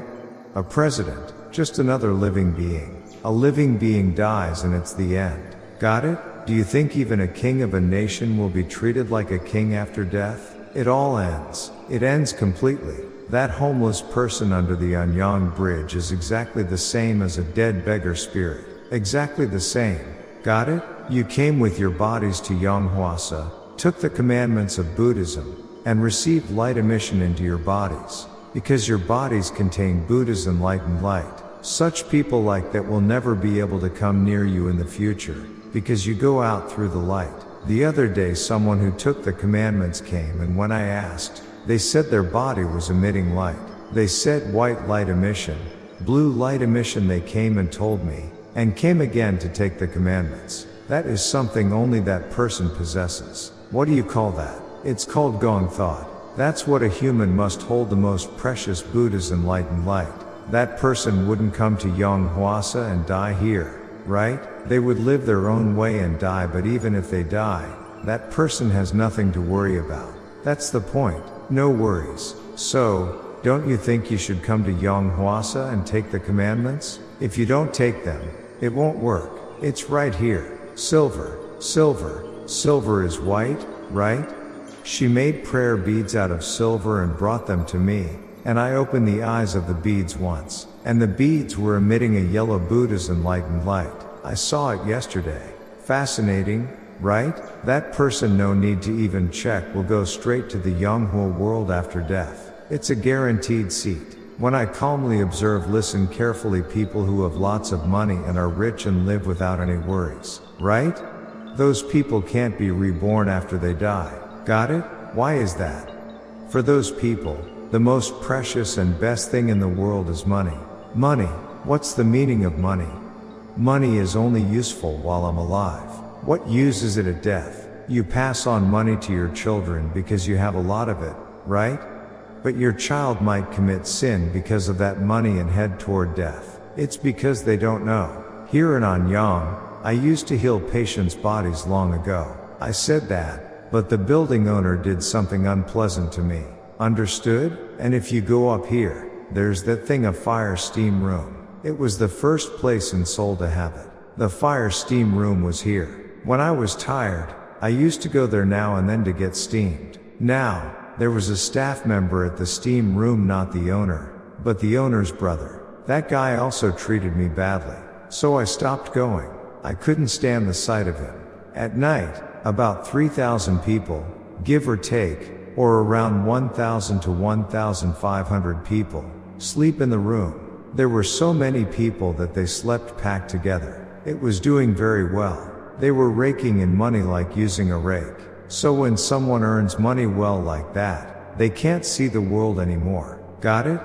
A president, just another living being. A living being dies and it's the end. Got it? Do you think even a king of a nation will be treated like a king after death? It all ends. It ends completely. That homeless person under the Anyang Bridge is exactly the same as a dead beggar spirit. Exactly the same. Got it? You came with your bodies to Yonghwasa, took the commandments of Buddhism, and received light emission into your bodies. Because your bodies contain Buddha's enlightened light. Such people like that will never be able to come near you in the future, because you go out through the light. The other day someone who took the commandments came, and when I asked, they said their body was emitting light. They said white light emission, blue light emission. They came and told me, and came again to take the commandments. That is something only that person possesses. What do you call that? It's called gong thought. That's what a human must hold, the most precious Buddha's enlightened light. That person wouldn't come to Yonghwasa and die here, right? They would live their own way and die, but even if they die, that person has nothing to worry about. That's the point. No worries. So, don't you think you should come to Yonghwasa and take the commandments? If you don't take them, it won't work. It's right here. Silver, silver, silver is white, right? She made prayer beads out of silver and brought them to me. and I opened the eyes of the beads once, and the beads were emitting a yellow Buddha's enlightened light. I saw it yesterday. Fascinating, right? That person, no need to even check, will go straight to the Yonghua world after death. It's a guaranteed seat. When I calmly observe, listen carefully, people who have lots of money and are rich and live without any worries, right? Those people can't be reborn after they die. Got it? Why is that? For those people, the most precious and best thing in the world is money. Money. What's the meaning of money? Money is only useful while I'm alive. What use is it at death? You pass on money to your children because you have a lot of it, right? But your child might commit sin because of that money and head toward death. It's because they don't know. Here in Anyang, I used to heal patients' bodies long ago. I said that, but the building owner did something unpleasant to me. Understood? And if you go up here, there's that thing, a fire steam room. It was the first place in Seoul to have it. The fire steam room was here. When I was tired, I used to go there now and then to get steamed. Now, there was a staff member at the steam room, not the owner, but the owner's brother. That guy also treated me badly. So I stopped going. I couldn't stand the sight of him. At night, about 3,000 people, give or take, or around 1,000 to 1,500 people, sleep in the room. There were so many people that they slept packed together. It was doing very well. They were raking in money like using a rake. So when someone earns money well like that, they can't see the world anymore. Got it?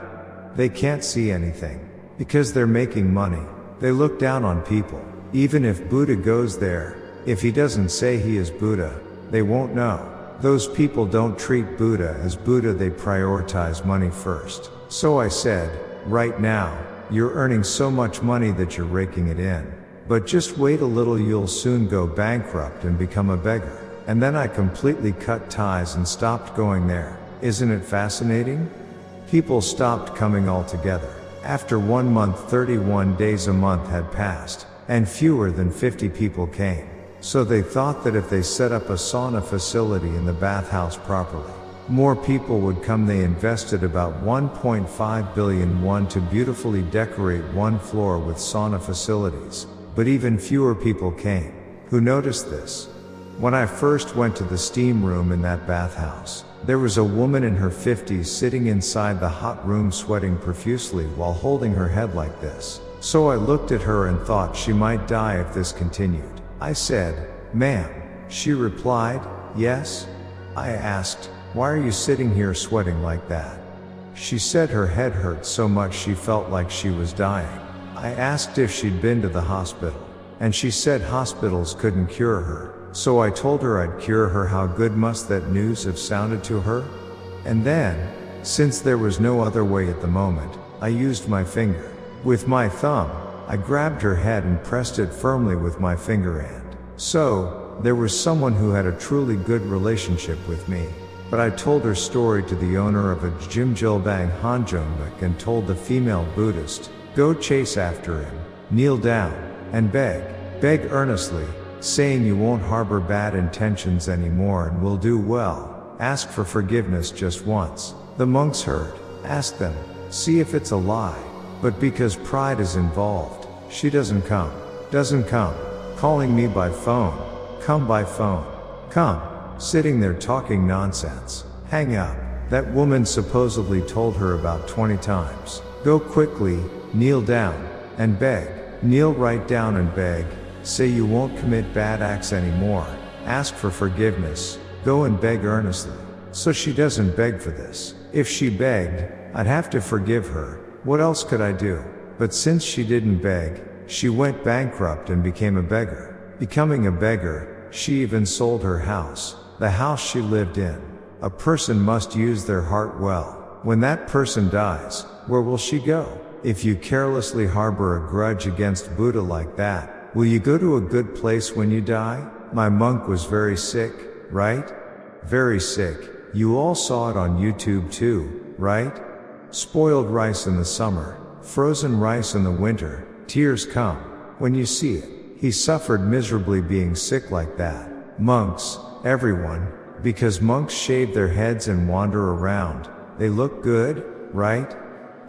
They can't see anything. Because they're making money. They look down on people. Even if Buddha goes there, if he doesn't say he is Buddha, they won't know. Those people don't treat Buddha as Buddha, they prioritize money first. So I said, right now, you're earning so much money that you're raking it in. But just wait a little, you'll soon go bankrupt and become a beggar. And then I completely cut ties and stopped going there. Isn't it fascinating? People stopped coming altogether. After 1 month, 31 days a month had passed, and fewer than 50 people came. So they thought that if they set up a sauna facility in the bathhouse properly, more people would come. They invested about 1.5 billion won to beautifully decorate one floor with sauna facilities, but even fewer people came. Who noticed this? When I first went to the steam room in that bathhouse, there was a woman in her 50s sitting inside the hot room sweating profusely while holding her head like this. So I looked at her and thought she might die if this continued. I said, "Ma'am." She replied, "Yes." I asked, "Why are you sitting here sweating like that?" She said her head hurt so much she felt like she was dying. I asked if she'd been to the hospital, and she said hospitals couldn't cure her. So I told her I'd cure her. How good must that news have sounded to her? And then, since there was no other way at the moment, I used my finger. With my thumb, I grabbed her head and pressed it firmly with my finger, and so, there was someone who had a truly good relationship with me. But I told her story to the owner of a Jimjilbang Hanjongmuk and told the female Buddhist, "Go chase after him, kneel down, and beg. Beg earnestly, saying you won't harbor bad intentions anymore and will do well. Ask for forgiveness just once." The monks heard. Ask them, see if it's a lie. But because pride is involved, she doesn't come. Doesn't come. Calling me by phone. Come by phone. Come. Sitting there talking nonsense. Hang up. That woman supposedly told her about 20 times. Go quickly, kneel down, and beg. Kneel right down and beg. Say you won't commit bad acts anymore. Ask for forgiveness. Go and beg earnestly. So she doesn't beg for this. If she begged, I'd have to forgive her. What else could I do? But since she didn't beg, she went bankrupt and became a beggar. Becoming a beggar, she even sold her house, the house she lived in. A person must use their heart well. When that person dies, where will she go? If you carelessly harbor a grudge against Buddha like that, will you go to a good place when you die? My monk was very sick, right? Very sick. You all saw it on YouTube too, right? Spoiled rice in the summer, frozen rice in the winter, tears come when you see it. He suffered miserably being sick like that. Monks, everyone, because monks shave their heads and wander around. They look good, right?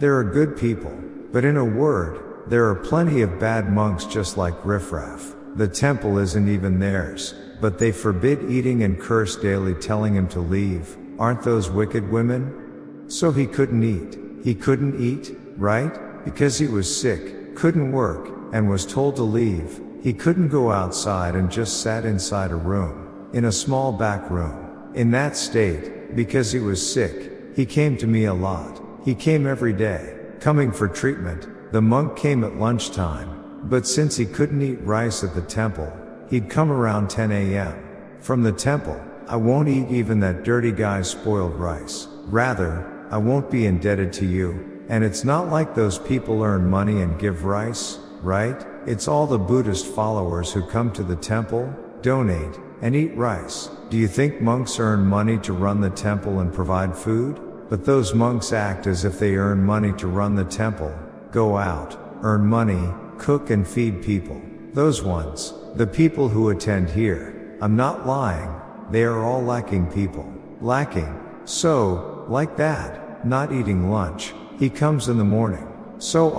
There are good people. But in a word, there are plenty of bad monks just like riffraff. The temple isn't even theirs, but they forbid eating and curse daily, telling him to leave. Aren't those wicked women? So he couldn't eat. He couldn't eat, right? Because he was sick, couldn't work, and was told to leave. He couldn't go outside and just sat inside a room, in a small back room. In that state, because he was sick, he came to me a lot. He came every day, coming for treatment. The monk came at lunchtime, but since he couldn't eat rice at the temple, he'd come around 10 a.m. From the temple, I won't eat even that dirty guy's spoiled rice. Rather, I won't be indebted to you, and it's not like those people earn money and give rice, right? It's all the Buddhist followers who come to the temple, donate, and eat rice. Do you think monks earn money to run the temple and provide food? But those monks act as if they earn money to run the temple, go out, earn money, cook and feed people. Those ones, the people who attend here, I'm not lying, they are all lacking people. Lacking. So, like that, not eating lunch. He comes in the morning. So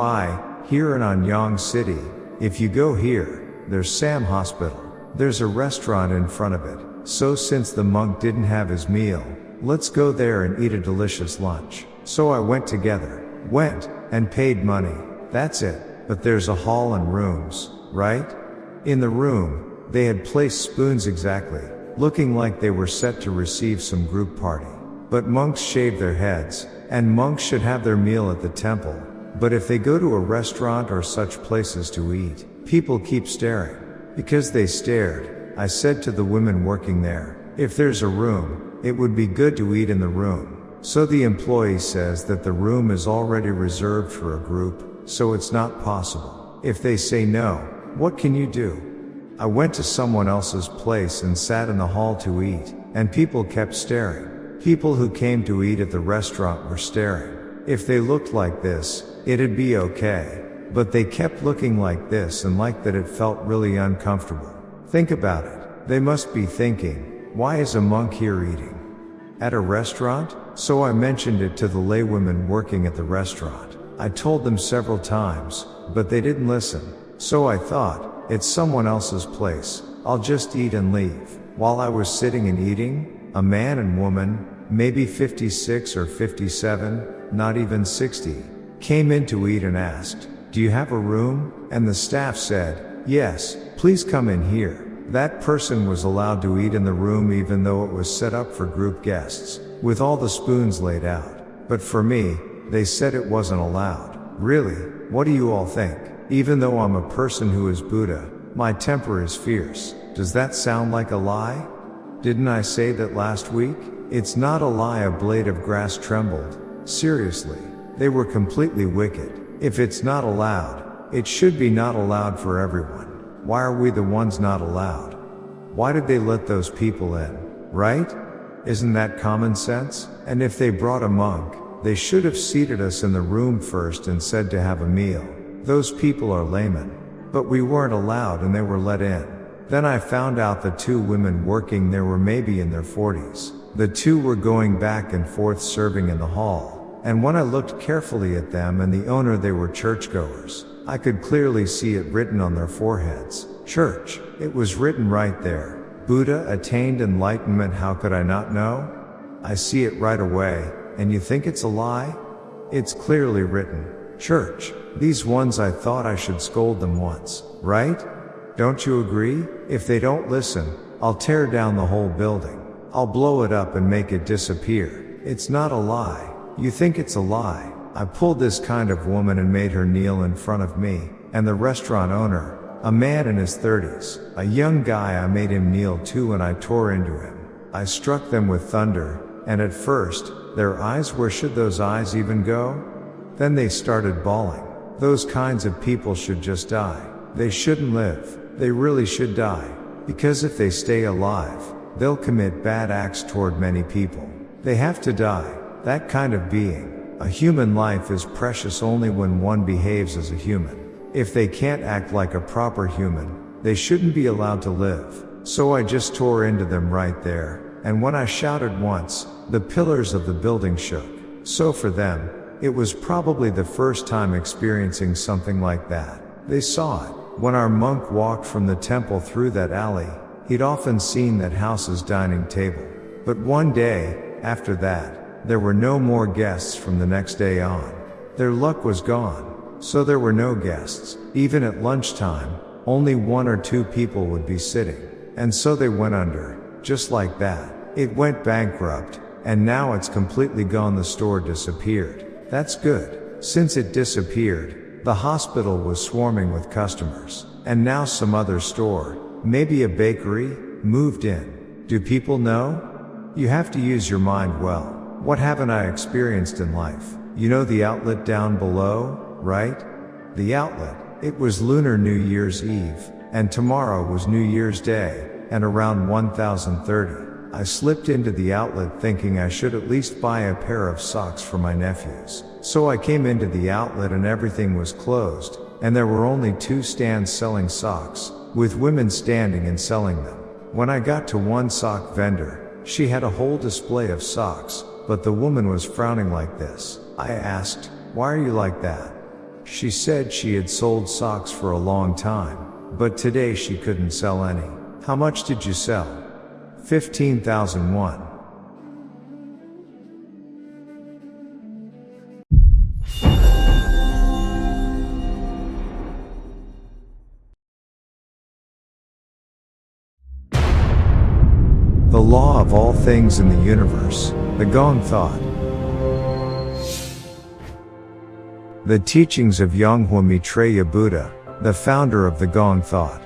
here in Anyang City, if you go here, there's Sam Hospital. There's a restaurant in front of it. So since the monk didn't have his meal, let's go there and eat a delicious lunch. So I went and paid money. That's it. But there's a hall and rooms, right? In the room, they had placed spoons exactly, looking like they were set to receive some group party. But monks shave their heads, and monks should have their meal at the temple. But if they go to a restaurant or such places to eat, people keep staring. Because they stared, I said to the women working there, if there's a room, it would be good to eat in the room. So the employee says that the room is already reserved for a group, so it's not possible. If they say no, what can you do? I went to someone else's place and sat in the hall to eat, and people kept staring. People who came to eat at the restaurant were staring. If they looked like this, it'd be okay. But they kept looking like this and like that, it felt really uncomfortable. Think about it. They must be thinking, why is a monk here eating at a restaurant? So I mentioned it to the laywomen working at the restaurant. I told them several times, but they didn't listen. So I thought, it's someone else's place. I'll just eat and leave. While I was sitting and eating, a man and woman, maybe 56 or 57, not even 60, came in to eat and asked, do you have a room? And the staff said, yes, please come in here. That person was allowed to eat in the room even though it was set up for group guests, with all the spoons laid out. But for me, they said it wasn't allowed. Really? What do you all think? Even though I'm a person who is Buddha, my temper is fierce. Does that sound like a lie? Didn't I say that last week? It's not a lie, a blade of grass trembled. Seriously, they were completely wicked. If it's not allowed, it should be not allowed for everyone. Why are we the ones not allowed? Why did they let those people in, right? Isn't that common sense? And if they brought a monk, they should have seated us in the room first and said to have a meal. Those people are laymen. But we weren't allowed and they were let in. Then I found out the two women working there were maybe in their 40s. The two were going back and forth serving in the hall. And when I looked carefully at them and the owner, they were churchgoers. I could clearly see it written on their foreheads. Church. It was written right there. Buddha attained enlightenment. How could I not know? I see it right away. And you think it's a lie? It's clearly written. Church. These ones, I thought I should scold them once, right? Don't you agree? If they don't listen, I'll tear down the whole building. I'll blow it up and make it disappear. It's not a lie. You think it's a lie. I pulled this kind of woman and made her kneel in front of me, and the restaurant owner, a man in his 30s, a young guy, I made him kneel too and I tore into him. I struck them with thunder, and at first, their eyes, where should those eyes even go? Then they started bawling. Those kinds of people should just die. They shouldn't live. They really should die. Because if they stay alive, they'll commit bad acts toward many people. They have to die. That kind of being. A human life is precious only when one behaves as a human. If they can't act like a proper human, they shouldn't be allowed to live. So I just tore into them right there, and when I shouted once, the pillars of the building shook. So for them, It was probably the first time experiencing something like that. They saw it. When our monk walked from the temple through that alley, he'd often seen that house's dining table. But one day, after that, there were no more guests from the next day on. Their luck was gone, so there were no guests. Even at lunchtime, only 1 or 2 people would be sitting. And so they went under, just like that. It went bankrupt, and now it's completely gone. The store disappeared. That's good. Since it disappeared, the hospital was swarming with customers. And now some other store, maybe a bakery, moved in. Do people know? You have to use your mind well. What haven't I experienced in life? You know the outlet down below, right? The outlet. It was Lunar New Year's Eve, and tomorrow was New Year's Day, and around 1030. I slipped into the outlet thinking I should at least buy a pair of socks for my nephews. So I came into the outlet and everything was closed, and there were only 2 stands selling socks, with women standing and selling them. When I got to one sock vendor, she had a whole display of socks, but the woman was frowning like this. I asked, "Why are you like that?" She said she had sold socks for a long time, but today she couldn't sell any. How much did you sell? 15,001. The law of all things in the universe, the Gong thought. The teachings of Maitreya Buddha, the founder of the Gong thought.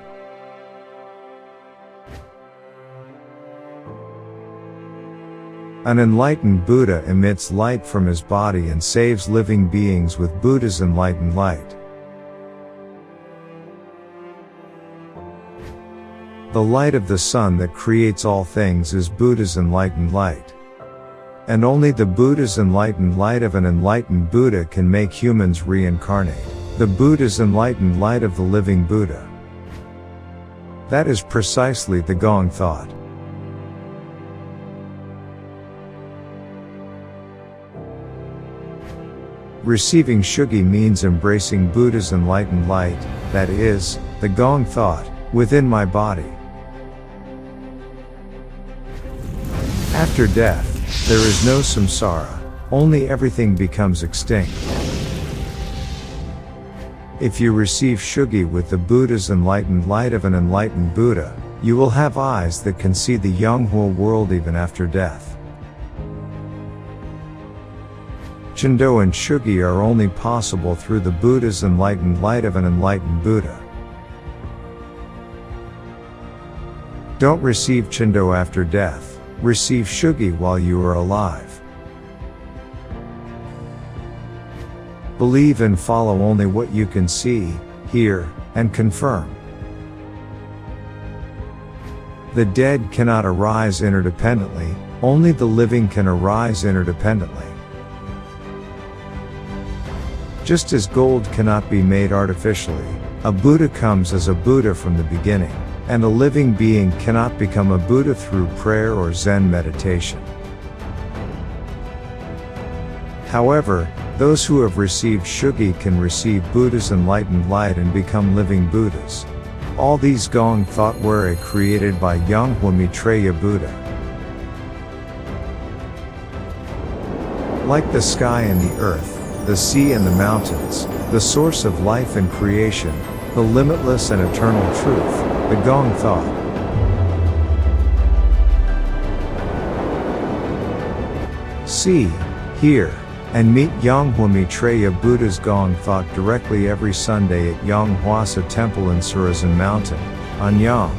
An enlightened Buddha emits light from his body and saves living beings with Buddha's enlightened light. The light of the sun that creates all things is Buddha's enlightened light. And only the Buddha's enlightened light of an enlightened Buddha can make humans reincarnate. The Buddha's enlightened light of the living Buddha. That is precisely the Gong thought. Receiving Shugi means embracing Buddha's enlightened light, that is, the Gong thought, within my body. After death, there is no samsara, only everything becomes extinct. If you receive Shugi with the Buddha's enlightened light of an enlightened Buddha, you will have eyes that can see the Yonghua world even after death. Chendo and Shugi are only possible through the Buddha's enlightened light of an enlightened Buddha. Don't receive Chendo after death, receive Shugi while you are alive. Believe and follow only what you can see, hear, and confirm. The dead cannot arise interdependently, only the living can arise interdependently. Just as gold cannot be made artificially, a Buddha comes as a Buddha from the beginning, and a living being cannot become a Buddha through prayer or Zen meditation. However, those who have received Shugi can receive Buddha's enlightened light and become living Buddhas. All these Gong thought were created by Maitreya Buddha. Like the sky and the earth, the sea and the mountains, the source of life and creation, the limitless and eternal truth, the Gong thought. See, hear, and meet Maitreya Buddha's Gong thought directly every Sunday at Yonghwasa Temple in Surazan Mountain, Anyang.